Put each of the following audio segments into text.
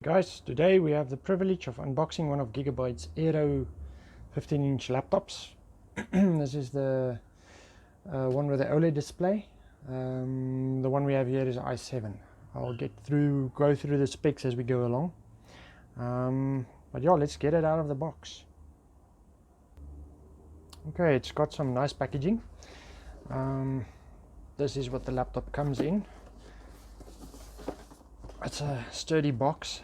Guys, today we have the privilege of unboxing one of Gigabyte's Aero 15-inch laptops. This is the one with the OLED display. The one we have here is i7. I'll go through the specs as we go along. But yeah, let's get it out of the box. Okay, it's got some nice packaging. This is what the laptop comes in. It's a sturdy box.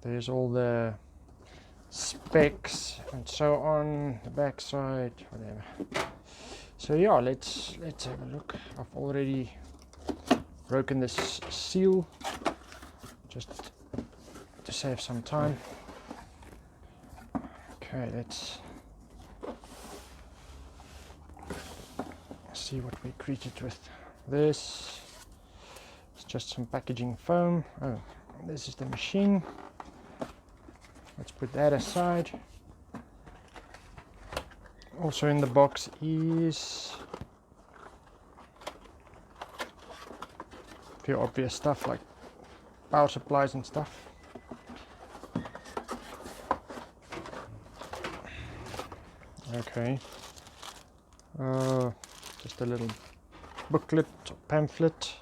There's all the specs and so on, the back side, whatever. So yeah, let's have a look. I've already broken this seal just to save some time. Okay, let's see what we greeted with. This is just some packaging foam. Oh, this is the machine. Let's put that aside. Also in the box is a few obvious stuff like power supplies and stuff. Okay. Just a little booklet or pamphlet.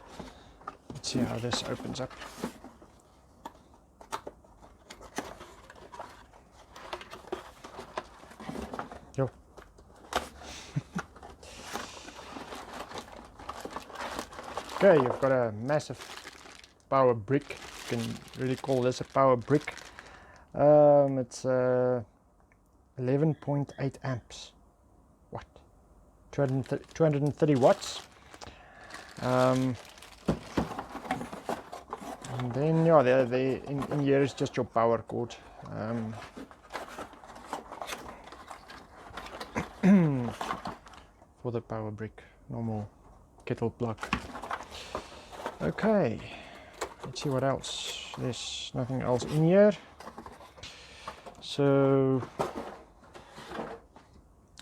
Let's see how this opens up. Yo. Okay, you've got a massive power brick. You can really call this a power brick. It's 11.8 amps. What? 230 watts. And then yeah, in here is just your power cord. For the power brick, normal kettle plug. Okay, let's see what else. There's nothing else in here. So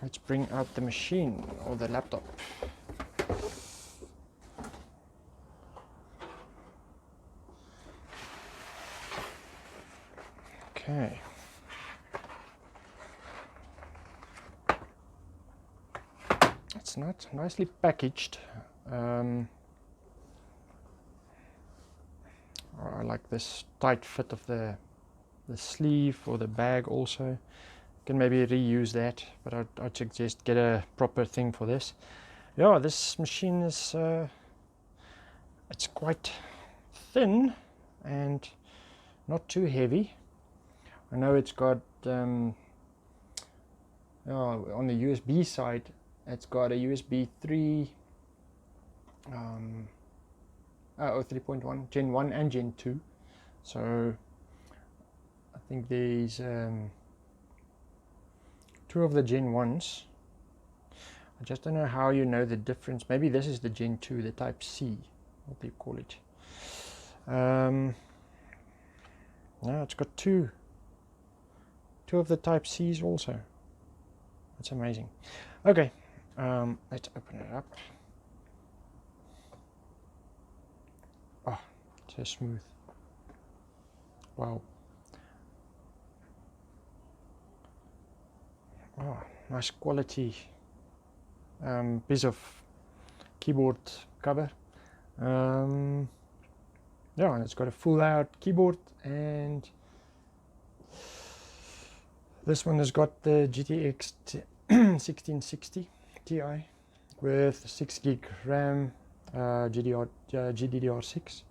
let's bring out the machine or the laptop. Okay. It's not nicely packaged. I like this tight fit of the sleeve or the bag also. You can maybe reuse that, but I'd suggest get a proper thing for this. Yeah, this machine is it's quite thin and not too heavy. I know it's got on the USB side, it's got a USB 3 3.1 Gen 1 and Gen 2. So I think there's two of the Gen 1s. I just don't know how you know the difference. Maybe this is the Gen 2, the Type C, what do you call it? No, it's got two of the Type C's also. That's amazing. Okay, let's open it up. Oh, it's so smooth. Wow. Oh, nice quality piece of keyboard cover. Yeah, and it's got a full out keyboard, and this one has got the GTX 1660 Ti with 6 gig RAM, GDDR6,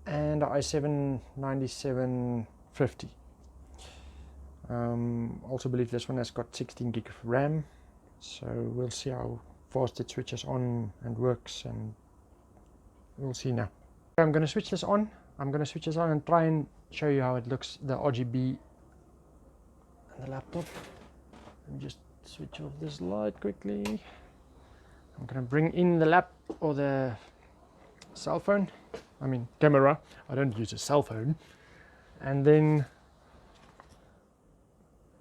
and i7 9750. Also believe this one has got 16 gig RAM, so we'll see how fast it switches on and works, and we'll see now. I'm going to switch this on. And try and show you how it looks, the RGB and the laptop. Let me just switch off this light quickly. I'm going to bring in the the cell phone. I mean camera. I don't use a cell phone. And then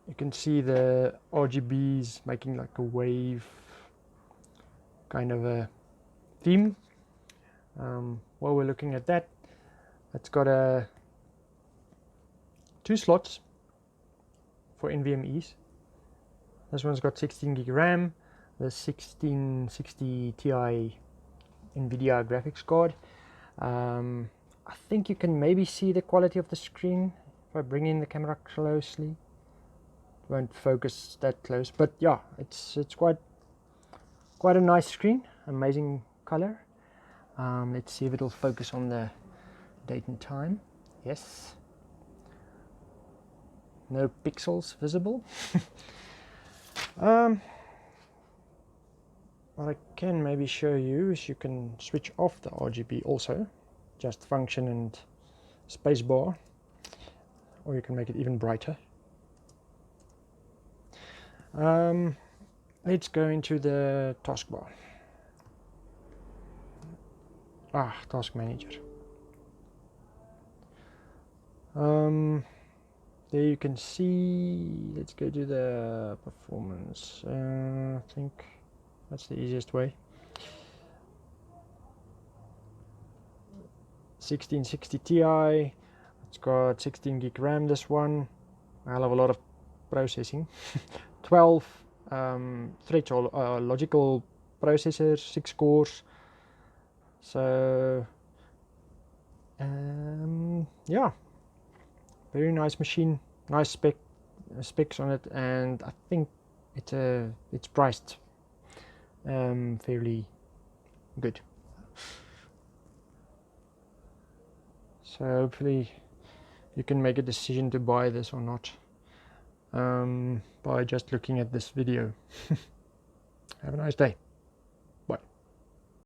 you can see the RGBs making like a wave kind of a theme. While we're looking at that, it's got two slots for NVMe's. This one's got 16 gig RAM, the 1660 Ti NVIDIA graphics card. I think you can maybe see the quality of the screen if I bring in the camera closely. It won't focus that close, but yeah, it's quite a nice screen, amazing color. Let's see if it'll focus on the date and time. Yes. No pixels visible. What I can maybe show you is you can switch off the RGB also, just function and spacebar, or you can make it even brighter. Let's go into the taskbar. Task manager. There you can see, let's go to the performance. I think that's the easiest way. 1660 Ti, it's got 16 gig RAM, this one. I'll have a lot of processing. 12 threads or logical processors, 6 cores. So yeah, very nice machine, nice specs on it, and I think it's priced fairly good. So hopefully you can make a decision to buy this or not by just looking at this video. Have a nice day.